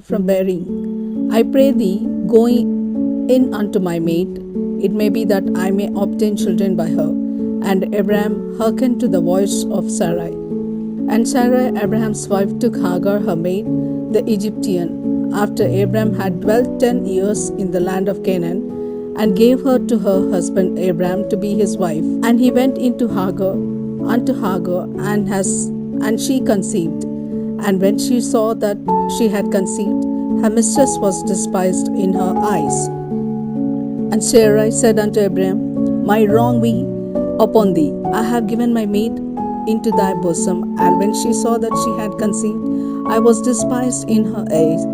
from bearing. I pray thee, go in unto my maid. It may be that I may obtain children by her. And Abraham hearkened to the voice of Sarai. And Sarai, Abraham's wife, took Hagar her maid, the Egyptian, after Abraham had dwelt 10 years in the land of Canaan, and gave her to her husband Abraham to be his wife. And he went into Hagar unto Hagar, and she conceived. And when she saw that she had conceived, her mistress was despised in her eyes. And Sarai said unto Abraham, My wrong be upon thee. I have given my maid into thy bosom. And when she saw that she had conceived, I was despised in her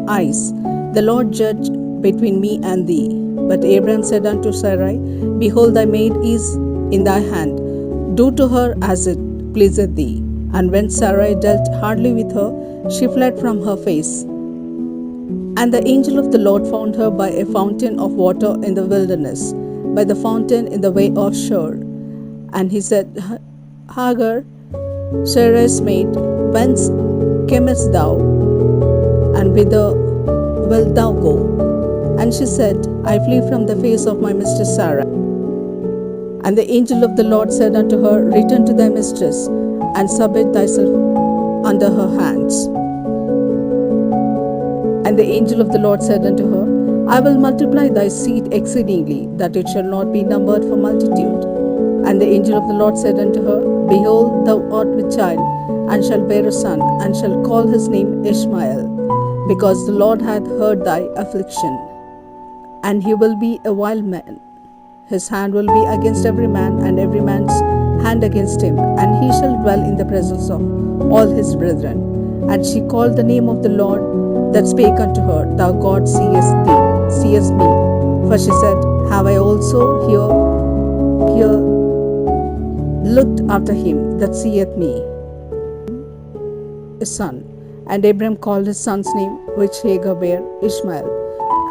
eyes. The Lord judge between me and thee. But Abraham said unto Sarai, Behold, thy maid is in thy hand. Do to her as it pleaseth thee. And when Sarai dealt hardly with her, she fled from her face. And the angel of the Lord found her by a fountain of water in the wilderness, by the fountain in the way of Shur. And he said, Hagar, Sarai's maid, whence camest thou, and whither wilt thou go? And she said, I flee from the face of my mistress Sarah. And the angel of the Lord said unto her, Return to thy mistress, and submit thyself under her hands. And the angel of the Lord said unto her, I will multiply thy seed exceedingly, that it shall not be numbered for multitude. And the angel of the Lord said unto her, Behold, thou art with child, and shalt bear a son, and shalt call his name Ishmael, because the Lord hath heard thy affliction. And he will be a wild man. His hand will be against every man, and every man's hand against him, and he shall dwell in the presence of all his brethren. And she called the name of the Lord that spake unto her, Thou God seest me. For she said, Have I also here looked after him that seeth me? A son. And Abraham called his son's name, which Hagar bare, Ishmael.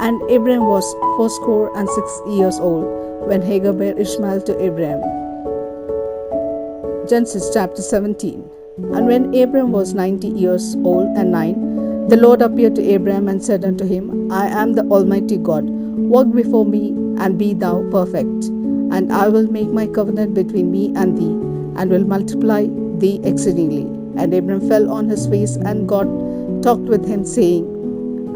And Abraham was 86 old when Hagar bare Ishmael to Abraham. Genesis chapter 17. And when Abraham was 90 years old and 9, the Lord appeared to Abraham and said unto him, I am the Almighty God. Walk before me, and be thou perfect. And I will make my covenant between me and thee, and will multiply thee exceedingly. And Abraham fell on his face, and God talked with him, saying,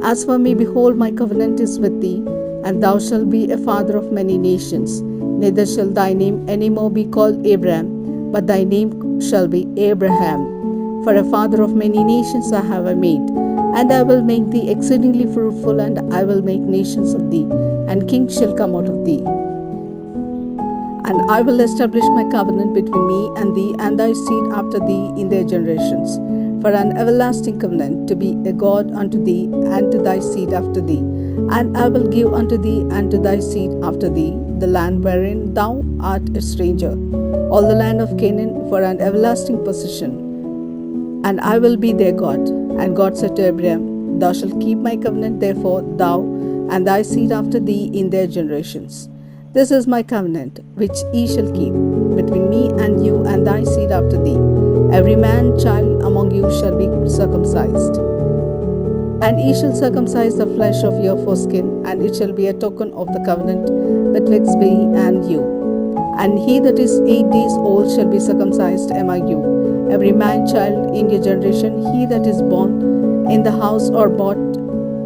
As for me, behold, my covenant is with thee, and thou shalt be a father of many nations. Neither shall thy name any more be called Abraham, but thy name shall be Abraham. For a father of many nations I have made, and I will make thee exceedingly fruitful, and I will make nations of thee, and kings shall come out of thee. And I will establish my covenant between me and thee and thy seed after thee in their generations, for an everlasting covenant, to be a God unto thee and to thy seed after thee. And I will give unto thee and to thy seed after thee the land wherein thou art a stranger, all the land of Canaan, for an everlasting possession. And I will be their God. And God said to Abraham, Thou shalt keep my covenant, therefore, thou and thy seed after thee in their generations. This is my covenant, which ye shall keep, between me and you and thy seed after thee. Every man child among you shall be circumcised. And ye shall circumcise the flesh of your foreskin, and it shall be a token of the covenant betwixt me and you. And he that is 8 days old shall be circumcised among you. Every man child in your generation, he that is born in the house or bought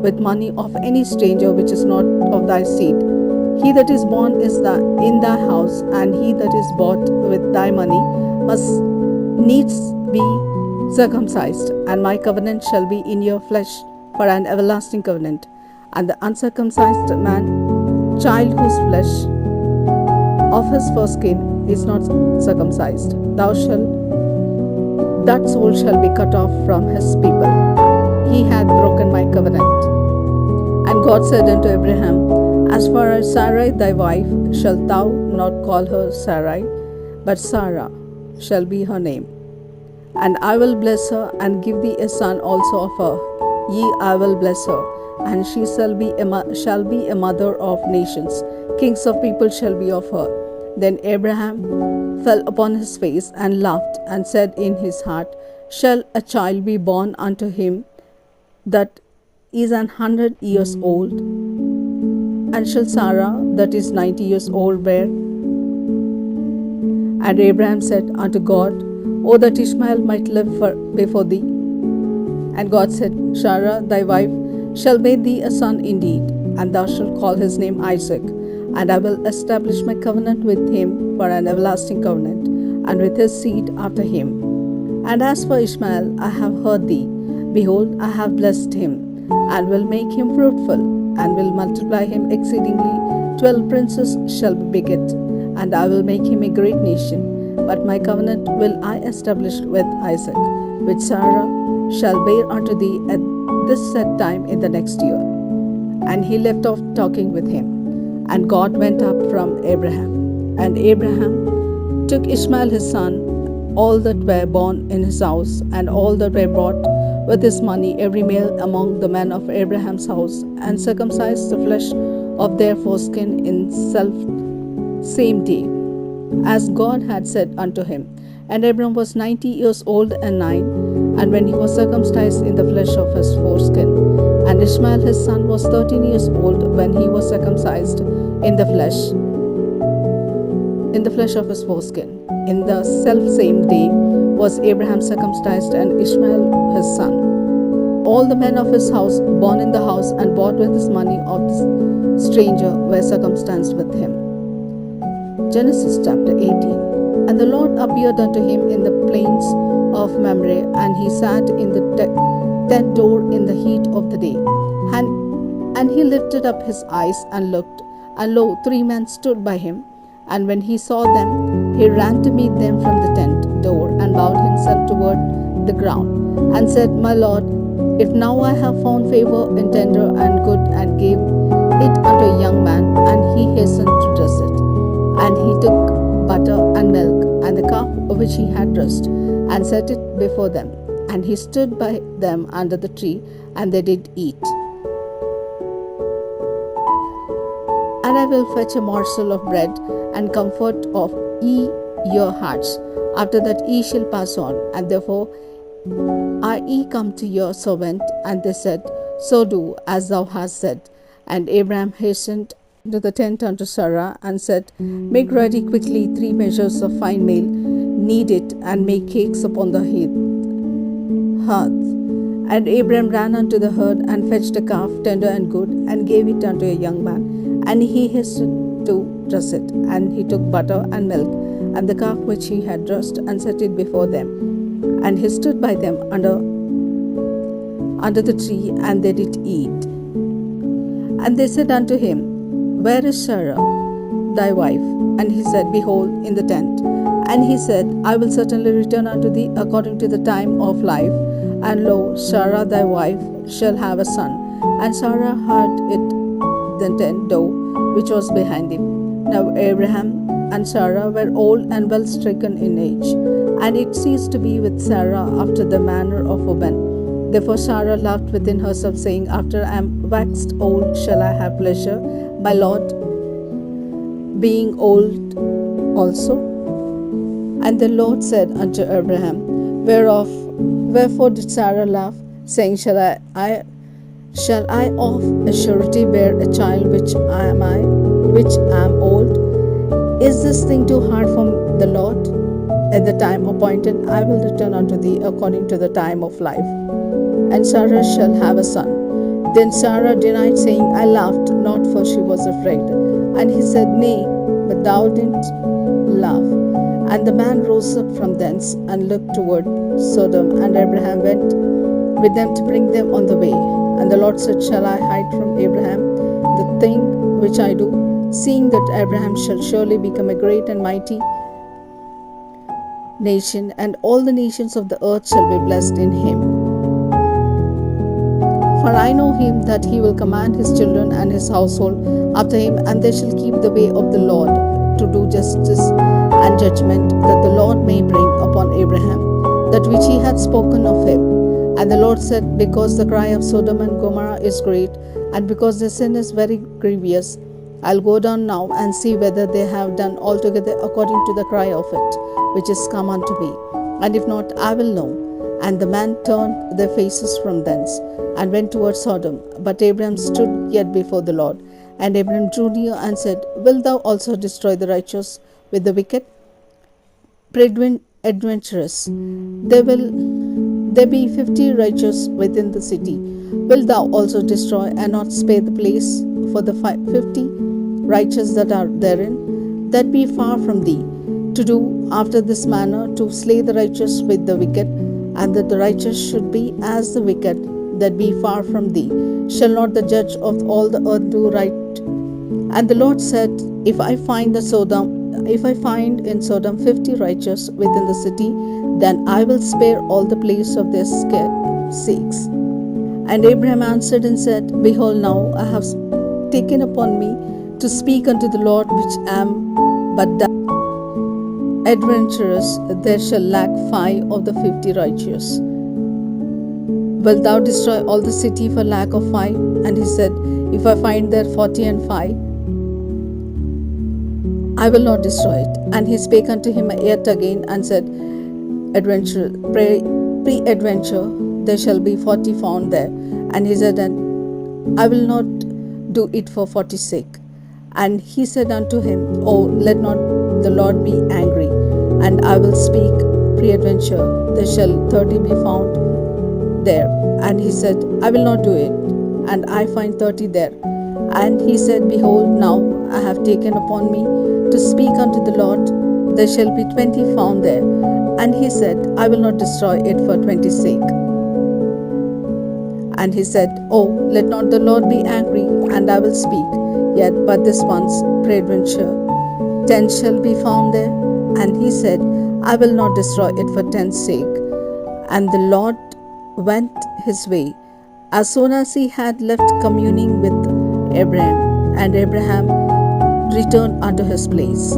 with money of any stranger which is not of thy seed, he that is born in thy house, and he that is bought with thy money, must needs be circumcised. And my covenant shall be in your flesh for an everlasting covenant. And the uncircumcised man, child whose flesh of his foreskin is not circumcised, that soul shall be cut off from his people. He hath broken my covenant. And God said unto Abraham, As for Sarai thy wife, shalt thou not call her Sarai, but Sarah shall be her name. And I will bless her, and give thee a son also of her. I will bless her, and she shall be a mother of nations. Kings of people shall be of her. Then Abraham fell upon his face and laughed, and said in his heart, Shall a child be born unto him that is 100 years old, and shall Sarah, that is 90 years old, bear? And Abraham said unto God, O that Ishmael might live before thee. And God said, Sarah thy wife shall bear thee a son indeed, and thou shalt call his name Isaac. And I will establish my covenant with him for an everlasting covenant, and with his seed after him. And as for Ishmael, I have heard thee. Behold, I have blessed him, and will make him fruitful, and will multiply him exceedingly. 12 princes shall be beget, and I will make him a great nation. But my covenant will I establish with Isaac, which Sarah shall bear unto thee at this set time in the next year. And he left off talking with him, and God went up from Abraham. And Abraham took Ishmael his son, all that were born in his house, and all that were bought with his money, every male among the men of Abraham's house, and circumcised the flesh of their foreskin in same day, as God had said unto him. And Abram was 90 years old and 9, and when he was circumcised in the flesh of his foreskin. And Ishmael his son was 13 years old when he was circumcised in the flesh of his foreskin. In the self-same day was Abraham circumcised, and Ishmael his son. All the men of his house, born in the house and bought with his money of the stranger, were circumcised with him. Genesis chapter 18. And the Lord appeared unto him in the plains of Mamre, and he sat in the tent door in the heat of the day. And he lifted up his eyes and looked, and lo, 3 men stood by him. And when he saw them, he ran to meet them from the tent door, and bowed himself toward the ground, and said, My Lord, if now I have found favor in tender and good, and gave it unto a young man, and he hastened to dress it. And he took butter and milk, and the calf which he had dressed, and set it before them. And he stood by them under the tree, and they did eat. And I will fetch a morsel of bread, and comfort of ye your hearts. After that ye shall pass on. And therefore are ye come to your servant? And they said, So do as thou hast said. And Abraham hastened to the tent unto Sarah, and said, Make ready quickly 3 measures of fine meal, knead it, and make cakes upon the hearth. And Abraham ran unto the herd, and fetched a calf, tender and good, and gave it unto a young man. And he hastened to dress it. And he took butter and milk, and the calf which he had dressed, and set it before them. And he stood by them under the tree, and they did eat. And they said unto him, Where is Sarah, thy wife? And he said, Behold, in the tent. And he said, I will certainly return unto thee according to the time of life. And lo, Sarah thy wife shall have a son. And Sarah heard it the tent door which was behind him. Now Abraham and Sarah were old and well stricken in age, and it ceased to be with Sarah after the manner of women. Therefore Sarah laughed within herself, saying, After I am waxed old shall I have pleasure, my Lord being old also? And the Lord said unto Abraham, Wherefore did Sarah laugh, saying, Shall I of a surety bear a child which am old? Is this thing too hard for the Lord? At the time appointed I will return unto thee according to the time of life, and Sarah shall have a son. Then Sarah denied, saying, I laughed not, for she was afraid. And he said, Nay, but thou didst laugh. And the man rose up from thence, and looked toward Sodom, and Abraham went with them to bring them on the way. And the Lord said, Shall I hide from Abraham the thing which I do, seeing that Abraham shall surely become a great and mighty nation, and all the nations of the earth shall be blessed in him? For I know him that he will command his children and his household after him, and they shall keep the way of the Lord, to do justice and judgment, that the Lord may bring upon Abraham that which he had spoken of him. And the Lord said, Because the cry of Sodom and Gomorrah is great, and because their sin is very grievous, I'll go down now and see whether they have done altogether according to the cry of it, which is come unto me. And if not, I will know. And the men turned their faces from thence, and went towards Sodom. But Abraham stood yet before the Lord. And Abraham drew near and said, Wilt thou also destroy the righteous with the wicked? Adventurous, there be 50 righteous within the city. Wilt thou also destroy and not spare the place for the 50 righteous that are therein? That be far from thee, to do after this manner, to slay the righteous with the wicked, and that the righteous should be as the wicked. That be far from thee. Shall not the judge of all the earth do right? And the Lord said, If I find in Sodom 50 righteous within the city, then I will spare all the place of their sakes. And Abraham answered and said, Behold, now I have taken upon me to speak unto the Lord, which am but adventurous. There shall lack 5 of the 50 righteous. Wilt thou destroy all the city for lack of 5? And he said, If I find there 40 and 5, I will not destroy it. And he spake unto him yet again and said, Pre-adventure, there shall be 40 found there. And he said, And I will not do it for 40's sake. And he said unto him, Oh, let not the Lord be angry, and I will speak pre-adventure, there shall 30 be found there. And he said, I will not do it, and I find 30 there. And he said, Behold, now I have taken upon me to speak unto the Lord, there shall be 20 found there. And he said, I will not destroy it for 20's sake. And he said, Oh, let not the Lord be angry, and I will speak yet but this once, peradventure 10 shall be found there. And he said, I will not destroy it for 10's sake. And the Lord went his way, as soon as he had left communing with Abraham, and Abraham returned unto his place.